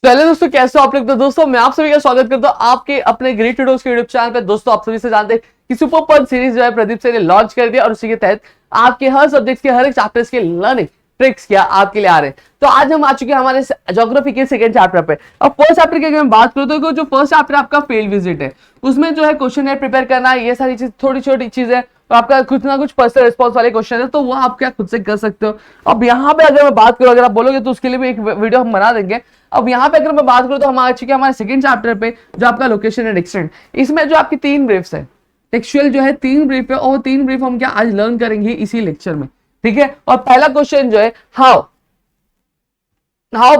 पहले दोस्तों कैसे हो आप लोग। तो दोस्तों मैं आप सभी का स्वागत करता हूं आपके अपने ग्रेट ट्यूटोर्स के यूट्यूब चैनल पे। दोस्तों आप सभी से जानते हैं कि सुपर पंच सीरीज जो है प्रदीप सर ने लॉन्च कर दिया और उसी के तहत आपके हर सब्जेक्ट के हर एक चैप्टर्स के लर्निंग ट्रिक्स क्या आपके लिए आ रहे हैं। तो आज हम आ चुके हैं हमारे ज्योग्राफी के सेकंड चैप्टर पे। अब फर्स्ट चैप्टर की अगर मैं बात करूं तो जो फर्स्ट चैप्टर आपका फील्ड विजिट है उसमें जो है क्वेश्चन है प्रिपेयर करना है, ये सारी चीज छोटी छोटी चीजें तो आपका कुछ ना कुछ पर्सनल रिस्पॉन्स वाले क्वेश्चन है तो वो आप क्या खुद से कर सकते हो। अब यहाँ पे अगर मैं बात करूं, अगर आप बोलोगे तो उसके लिए भी एक वीडियो हम बना देंगे। अब यहाँ पे अगर मैं बात करूं तो हम आ चुके हैं हमारे सेकंड चैप्टर पे जो आपका लोकेशन एंड एक्सटेंट। इसमें जो आपकी 3 ब्रीफ्स है, टेक्सचुअल जो है 3 ब्रीफ है और 3 ब्रीफ हम क्या आज लर्न करेंगे इसी लेक्चर में, ठीक है। और पहला क्वेश्चन जो है how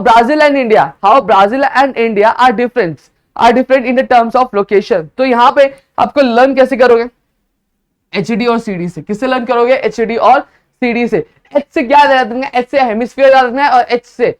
Brazil and India are different in the terms of location. तो यहाँ पे आपको लर्न कैसे करोगे, एचडी और सीडी से। किससे लर्न करोगे, एचडी और सीडी से। एच से क्या याद रखना है, एच से हेमिस्फीयर याद रखना है और एच से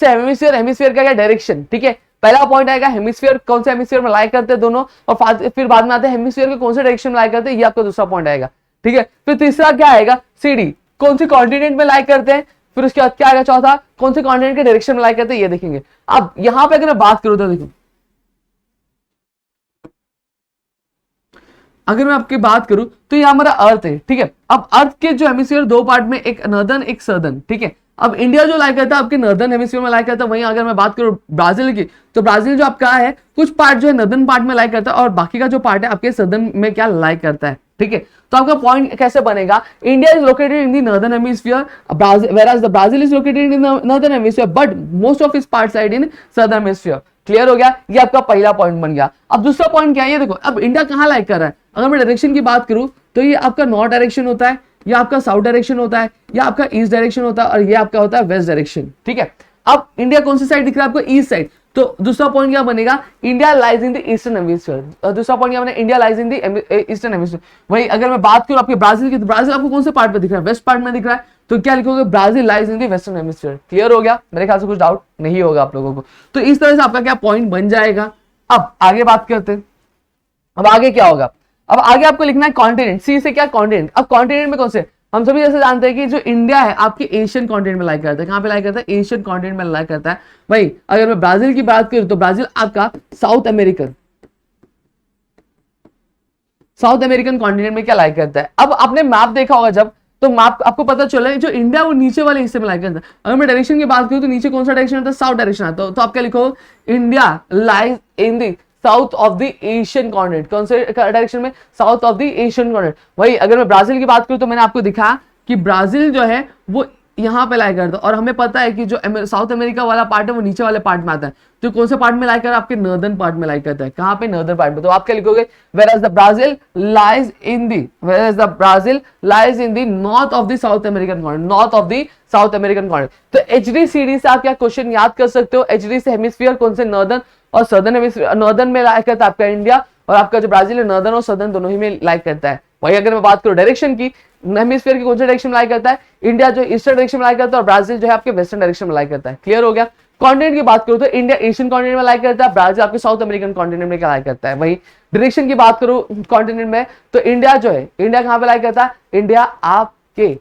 हेमिस्फीयर का क्या डायरेक्शन, ठीक है। पहला पॉइंट आएगा हेमिस्फीयर, कौन से हेमिस्फीयर में लाई करते हैं दोनों, और फिर बाद में आते हैं हेमिस्फीयर के कौन से डायरेक्शन में लाई करते हैं, ये आपका दूसरा पॉइंट आएगा, ठीक है। फिर तीसरा क्या आएगा, सीडी, कौन से कॉन्टिनेंट में लाई करते हैं। फिर उसके बाद क्या आएगा चौथा, कौन से कॉन्टिनेंट के डायरेक्शन में लाई करते हैं, ये देखेंगे। अब यहाँ पे अगर मैं बात करूं तो देखो, अगर मैं आपकी बात करूं तो ये हमारा अर्थ है, ठीक है। अब अर्थ के जो हेमिस्फीयर 2 पार्ट में, एक नॉर्दर्न एक सदर्न, ठीक है। अब इंडिया जो लाई करता है आपके नॉर्दर्न हेमिस्फीयर में लाई करता है। वहीं अगर मैं बात करूं ब्राजील की, तो ब्राजील जो आपका है कुछ पार्ट जो है नॉर्दर्न पार्ट में लाई करता है और बाकी का जो पार्ट है आपके सदर्न में क्या लाई करता है, ठीक है। तो आपका पॉइंट कैसे बनेगा, India is located in the northern hemisphere whereas the Brazil is located in the northern hemisphere but most of its parts are in southern hemisphere। Clear हो गया, ये आपका पहला पॉइंट बन गया। अब दूसरा पॉइंट क्या है, ये देखो अब इंडिया कहां लाइक कर रहा है। अगर मैं डायरेक्शन की बात करूं तो ये आपका नॉर्थ डायरेक्शन होता है, या आपका साउथ डायरेक्शन होता है, या आपका ईस्ट डायरेक्शन होता है, और ये आपका होता है वेस्ट डायरेक्शन, ठीक है। अब इंडिया कौन सी साइड दिख रहा है आपको, ईस्ट साइड। तो दूसरा पॉइंट क्या बनेगा, India lies in the eastern hemisphere. दूसरा पॉइंट क्या बनेगा, India lies in the eastern hemisphere. वही अगर मैं बात करूं आपके ब्राजील की, तो ब्राजील आपको कौन से पार्ट में दिख रहा है, वेस्ट पार्ट में दिख रहा है। तो क्या लिखोगे, Brazil lies in the western hemisphere. Clear हो गया, मेरे ख्याल से कुछ डाउट नहीं होगा आप लोगों को। तो इस तरह से आपका क्या पॉइंट बन जाएगा। अब आगे बात करते हैं, अब आगे क्या होगा। अब आगे आपको लिखना है कॉन्टिनेंट, सी से क्या कॉन्टिनेंट। अब कॉन्टिनेंट में कौन से, हम सभी जैसे जानते हैं कि जो इंडिया है आपके एशियन कॉन्टिनेंट में लाई करता है। कहां पे लाई करता है, एशियन कॉन्टिनेंट में लाई करता है। भाई अगर मैं ब्राजील की बात करूं तो ब्राजील आपका साउथ अमेरिकन कॉन्टिनेंट में क्या लाई करता है। अब आपने मैप देखा होगा जब, तो मैप आपको पता चला जो इंडिया वो नीचे वाले हिस्से में लाई करता है। अगर मैं डायरेक्शन की बात करूं तो नीचे कौन सा डायरेक्शन आता है, साउथ डायरेक्शन आता है। तो आप क्या लिखो, India lies in the south of the Asian continent. कौन से डायरेक्शन में, south of the Asian continent. वही अगर मैं ब्राजील की बात करूं तो मैंने आपको दिखा कि ब्राजील जो है वो यहाँ पे लाई करता है, और हमें पता है कि जो साउथ अमेरिका वाला पार्ट है वो नीचे वाले पार्ट में आता है। जो कौन से पार्ट में लाई करता है, आपके नॉर्दर्न पार्ट में लाई करता है। कहाँ पे, नॉर्दर्न पार्ट में। तो आप क्या लिखोगे, whereas the Brazil lies in the north of the South American continent। तो एचडी सीडी से आप क्या क्वेश्चन याद कर सकते हो। एचडी से हेमिस्फीयर कौन से, नॉर्दर्न और सदर्न हेमिस्फीयर। नॉर्दर्न में लाई करता है आपका इंडिया, और आपका जो ब्राजील है नॉर्दर्न और सदर्न दोनों ही में लाइक करता है। वही अगर मैं बात करूं डायरेक्शन की, हेमिस्फीयर की कौन से डायरेक्शन में लाई करता है, इंडिया जो ईस्टर्न डायरेक्शन में लाई करता है, और ब्राजील जो है आपके वेस्टर्न डायरेक्शन में लाई करता है। क्लियर हो गया। कॉन्टिनेंट की बात करूं तो इंडिया एशियन कॉन्टिनेंट में लाई करता है, ब्राजील आपके साउथ अमेरिकन कॉन्टिनेंट में क्या लाई करता है। वही डायरेक्शन की बात करूं कॉन्टिनेंट में तो इंडिया जो है, इंडिया कहां पे लाई करता है, इंडिया आपके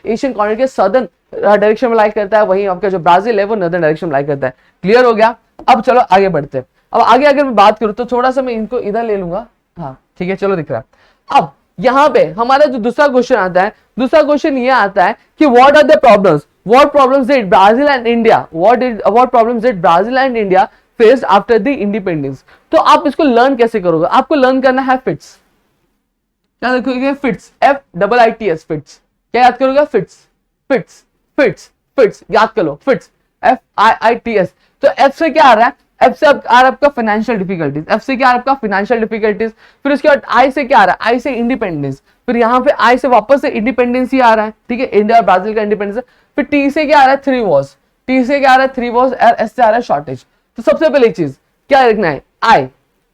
एशियन कॉन्टिनेंट के सदर्न डायरेक्शन में लाई करता है। वहीं आपका जो ब्राजील है वो नॉर्दर्न डायरेक्शन में लाई करता है। क्लियर हो गया। अब चलो आगे बढ़ते हैं। अब आगे अगर मैं बात करूं तो थोड़ा सा मैं इनको इधर ले लूंगा, हाँ ठीक है, चलो दिख रहा है। अब यहाँ पे हमारा जो दूसरा क्वेश्चन आता है, दूसरा क्वेश्चन ये आता है कि what are the problems, what problems did Brazil and India faced after the independence। तो आप इसको लर्न कैसे करोगे, आपको लर्न करना है फिट्स। क्या देखोगे, फिट्स, FIITS फिट्स। क्या याद करोगे, फिट्स याद कर लो, फिट्स FIITS। तो F से क्या आ रहा है, एफ से आ रहा है आपका फाइनेंशियल डिफिकल्टीज। एफ से क्या आ रहा है आपका फाइनेंशियल डिफिकल्टीज। फिर उसके बाद आई से क्या आ रहा है, आई से इंडिपेंडेंस। फिर यहाँ पे आई से वापस से इंडिपेंडेंस ही आ रहा है, ठीक है, इंडिया और ब्राजील का इंडिपेंडेंस। फिर टी से क्या आ रहा है, 3 वॉर्स। टी से क्या आ रहा है, 3 वॉर्स। एस से आ रहा है शॉर्टेज। तो सबसे पहली चीज क्या लिखना है,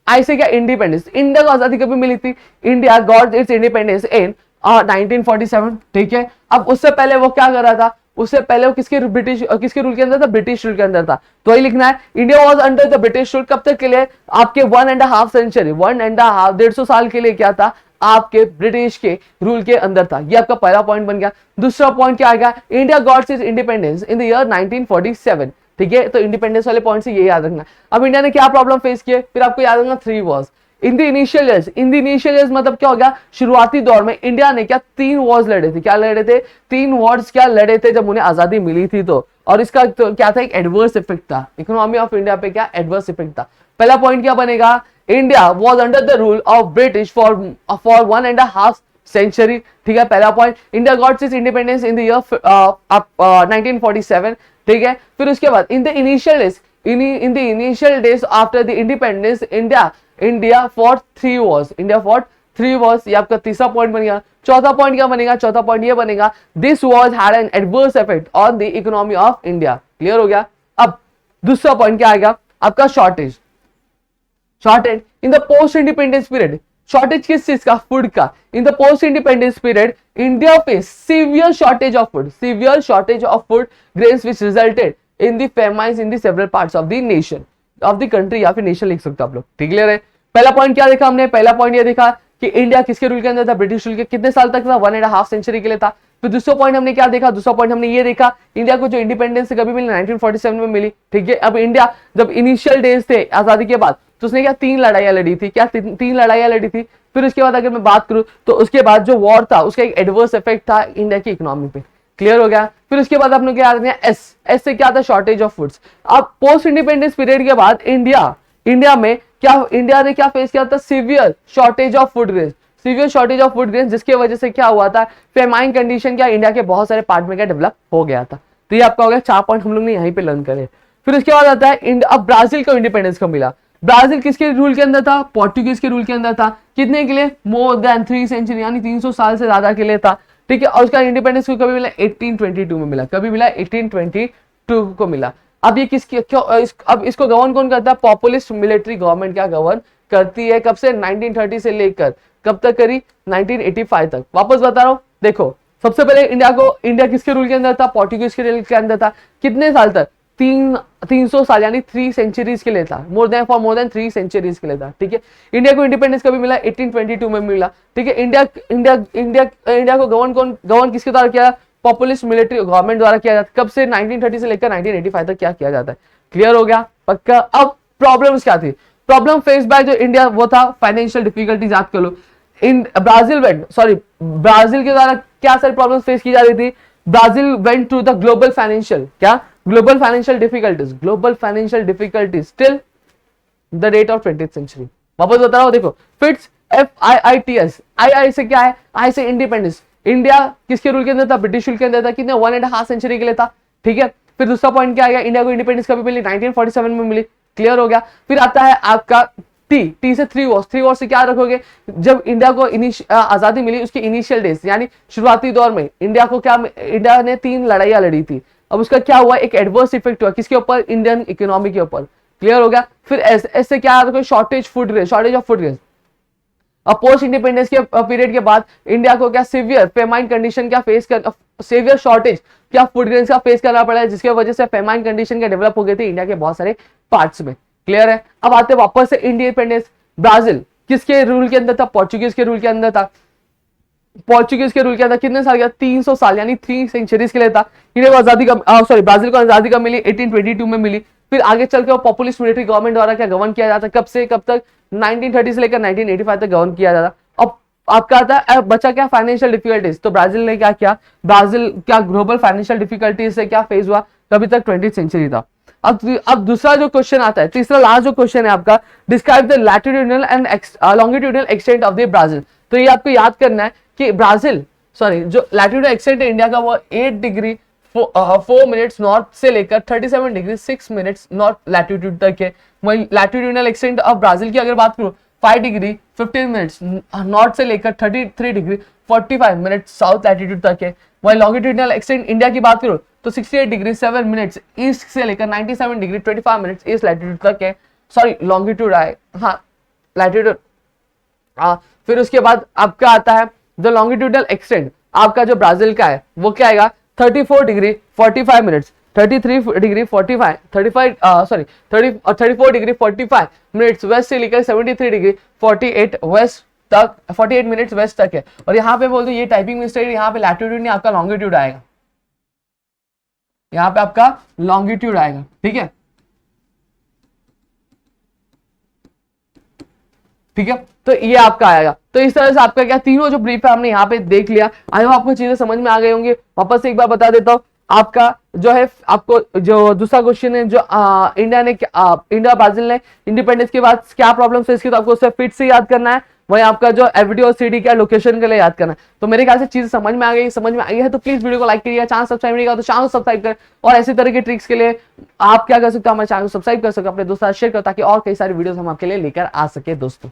आई से क्या, इंडिपेंडेंस। इंडिया को आजादी कभी मिली थी, इंडिया गॉट इट्स इंडिपेंडेंस इन 1947, ठीक है। अब उससे पहले वो क्या कर रहा था, उससे पहले वो किसके रूल के अंदर था, ब्रिटिश रूल के अंदर था। तो वही लिखना है, India was under the British rule. कब तक के लिए, आपके 1.5 सेंचुरी, 1.5 साल के लिए क्या था, आपके ब्रिटिश के रूल के अंदर था। ये आपका पहला पॉइंट बन गया। दूसरा पॉइंट क्या आएगा, India got its independence in the year 1947। ठीक है, तो इंडिपेंडेंस वाले पॉइंट से ये याद रखना। अब इंडिया ने क्या प्रॉब्लम फेस किए, फिर आपको याद रखना 3 Wars in the initial years. In the initial years मतलब क्या हो गया, शुरुआती दौर में इंडिया ने क्या 3 वॉर्स लड़े थे, क्या लड़े थे, 3 वॉर्स क्या लड़े थे जब उन्हें आजादी मिली थी। तो और इसका तो क्या था, एक एडवर्स इफेक्ट था इकोनॉमी ऑफ इंडिया पे, क्या एडवर्स इफेक्ट था। पहला पॉइंट क्या बनेगा, India was under the rule of British for 1.5 century, ठीक है, पहला point. India got its independence in the year 1947, ठीक है। फिर उसके बाद in the initial days, in the initial days after the independence, India fought 3 wars, India fought 3 wars, ये आपका तीसरा पॉइंट बनेगा। चौथा पॉइंट क्या बनेगा, चौथा पॉइंट ये बनेगा, this was had an adverse effect on the economy of India. Clear हो गया। अब दूसरा पॉइंट क्या आएगा आपका, shortage in the post independence period. Shortage किस चीज का, फूड का। In the post independence period India face severe shortage of food grains which resulted in the famines in the several parts of the nation of the country, या फिर nation लिख सकते हो आप लोग, ठीक क्लियर है। पहला पॉइंट क्या देखा हमने, पहला पॉइंट ये देखा कि इंडिया किसके रूल के अंदर था, ब्रिटिश रूल के, कितने साल तक था, 1.5 सेंचुरी के लिए था। फिर दूसरा पॉइंट हमने क्या देखा, दूसरा पॉइंट हमने ये देखा इंडिया को जो इंडिपेंडेंस कभी मिली 1947 में मिली, ठीक है। अब इंडिया जब इनिशियल डेज थे आजादी के बाद, तो उसने क्या 3 लड़ाइयां लड़ी थी, क्या 3 लड़ाइयां लड़ी थी। फिर उसके बाद अगर मैं बात करूं तो उसके बाद जो वॉर था उसका एक एडवर्स इफेक्ट था इंडिया की इकोनॉमी पे। क्लियर हो गया। फिर उसके बाद आपने क्या याद, एस से क्या था, शॉर्टेज ऑफ फूड्स। अब पोस्ट इंडिपेंडेंस पीरियड के बाद इंडिया में क्या, इंडिया ने क्या फेस किया था, severe shortage of food grains, जिसकी वजह से क्या हुआ था, फेमाइन कंडीशन क्या इंडिया के बहुत सारे पार्ट में क्या डेवलप हो गया था। तो ये आपका हो गया 4 पॉइंट हम लोग ने यहीं पे लर्न करे। फिर उसके बाद आता है अब ब्राजील को इंडिपेंडेंस कब मिला। ब्राजील किसके रूल के अंदर था, पोर्टुगीज के रूल के अंदर था। कितने के लिए, मोर देन 3 सेंचुरी, यानी 300 साल से ज्यादा के लिए था, ठीक है। और उसका इंडिपेंडेंस को कभी मिला, 1822 में मिला। कभी मिला, 1822 को मिला। अब ये किसकी क्यों, अब इसको गवर्न कौन करता है, पॉपुलिस्ट मिलिट्री गवर्नमेंट क्या गवर्न करती है। कब से, 1930 से लेकर कब तक करी, 1985 तक। वापस बता रहा हूं, देखो सबसे पहले इंडिया किसके रूल के अंदर था, पोर्टुगीज के रूल के अंदर था। कितने साल तक, 300 साल, यानी 3 सेंचुरीज के लिए था, मोर देन 3 सेंचुरीज के लिए था, ठीक है। इंडिया को इंडिपेंडेंस कभी मिला, 1822 में मिला, ठीक है। इंडिया को गवर्न किसके द्वारा किया, पॉपुलिस्ट मिलिट्री गवर्नमेंट द्वारा किया जाता है। कब से, 1930 से लेकर 1985 तक क्या किया जाता है। क्लियर हो गया, पक्का। अब प्रॉब्लम्स क्या थी, प्रॉब्लम फेस बाय जो इंडिया, वो था फाइनेंशियल डिफिकल्टीज। याद कर लो, ब्राजील के द्वारा क्या सारी प्रॉब्लम्स फेस की जा रही थी। Brazil went through the global financial difficulties till the date of 20th century. वापस बता रहा हूं, देखो फिट्स FIITS, आई से क्या है, आई से इंडिपेंडेंस। इंडिया किसके रूल के अंदर था, ब्रिटिश रूल के अंदर था। कितने, 1.5 सेंचुरी के लिए था, ठीक है। फिर दूसरा पॉइंट क्या आएगा, इंडिया को इंडिपेंडेंस कभी मिली, 1947 में मिली। क्लियर हो गया। फिर आता है आपका टी से 3 वॉर्स से क्या रखोगे, जब इंडिया को आजादी मिली उसके इनिशियल डेज, यानी शुरुआती दौर में इंडिया ने 3 लड़ाइयां लड़ी थी। अब उसका क्या हुआ, एक एडवर्स इफेक्ट हुआ किसके ऊपर, इंडियन इकोनॉमी के ऊपर। क्लियर हो गया। फिर ऐसे क्या रखोगे, शॉर्टेज ऑफ फूड ग्रेन्स। अब पोस्ट इंडिपेंडेंस के पीरियड के बाद इंडिया को क्या सीवियर फेमाइन कंडीशन क्या फेस कर, सीवियर शॉर्टेज क्या फूड ग्रेन्स का फेस करना पड़ा है, जिसकी वजह से फेमाइन कंडीशन क्या डेवलप हो गई थी इंडिया के बहुत सारे पार्ट्स में। क्लियर है। अब आते वापस से इंडिपेंडेंस। ब्राजील किसके रूल के अंदर था, पोर्चुगीज के रूल के अंदर था। पोर्चुगीज के रूल के अंदर कितने साल का, 300 साल, यानी 3 सेंचुरीज के लिए था। इंडिया को आजादी का ब्राजील को आजादी का मिली 1822 में मिली। फिर आगे चल के वो पॉपुलिस्ट मिलिट्री गवर्नमेंट द्वारा क्या गवर्न किया जाता, कब से कब तक, 1930 से लेकर 1985 तक गवर्न किया जाता। अब आपका आता है बचा क्या, फाइनेंशियल डिफिकल्टीज। तो ब्राजील ने क्या किया, ब्राजील क्या ग्लोबल फाइनेंशियल डिफिकल्टीज से क्या फेस हुआ, कभी तक 20th सेंचुरी था। अब दूसरा जो क्वेश्चन आता है, तीसरा लास्ट जो क्वेश्चन है आपका, describe the latitudinal and longitudinal extent of the Brazil. तो ये आपको याद करना है कि जो लैटिट्यूडिनल एक्सटेंट है इंडिया का, वो 8 डिग्री 4 मिनट्स नॉर्थ से लेकर 37 डिग्री 6 मिनट्स नॉर्थ लैटिट्यूड तक है। वही लैटिट्यूडिनल एक्सटेंट ऑफ ब्राजील की अगर बात करूं, 5 डिग्री 15 मिनट्स नॉर्थ से लेकर 33 डिग्री 45 मिनट्स साउथ लैटिट्यूड तक है। वही लॉन्गिट्यूडिनल एक्सटेंट इंडिया की बात करूं तो 68 डिग्री 7 मिनट्स ईस्ट से लेकर 97 डिग्री 25 मिनट्स ईस्ट लैटिट्यूड तक है। सॉरी, लॉन्गिट्यूड आए, हाँ लैटिट्यूड। फिर उसके बाद आपका आता है द लॉन्गिट्यूडल एक्सटेंट आपका जो ब्राजील का है वो क्या आएगा, 34 degree 45 minutes 33 degree 34 degree 45 minutes west से लेकर 73 डिग्री 48 मिनट्स वेस्ट तक है। और यहाँ पे बोल दो ये टाइपिंग मिस्टेक, यहाँ पे लैटिट्यूड नहीं आपका लॉन्गिट्यूड आएगा। यहाँ पे आपका लॉन्गिट्यूड आएगा, ठीक है, ठीक है। तो ये आपका आएगा। तो इस तरह से आपका क्या तीनों जो ब्रीफ है हमने यहाँ पे देख लिया। आई होप आपको चीजें समझ में आ गई होंगी। वापस से एक बार बता देता हूँ, आपका जो है आपको जो दूसरा क्वेश्चन है, जो इंडिया ब्राजील ने इंडिपेंडेंस के बाद क्या प्रॉब्लम फेस की, तो आपको उससे फिट से याद करना है। वही आपका जो एफडी और सीडी का लोकेशन के लिए याद करना है। तो मेरे ख्याल से चीज समझ में आ गई, समझ में आई है तो प्लीज वीडियो को लाइक करिएगा, चैनल सब्सक्राइब नहीं तो चैनल सब्सक्राइब करें। और ऐसी तरह की ट्रिक्स के लिए आप क्या कर सकते हो, हमारे चैनल को सब्सक्राइब कर सकते हो, अपने दोस्तों शेयर करो, ताकि और कई सारी वीडियोस हम आपके लिए लेकर आ सके दोस्तों।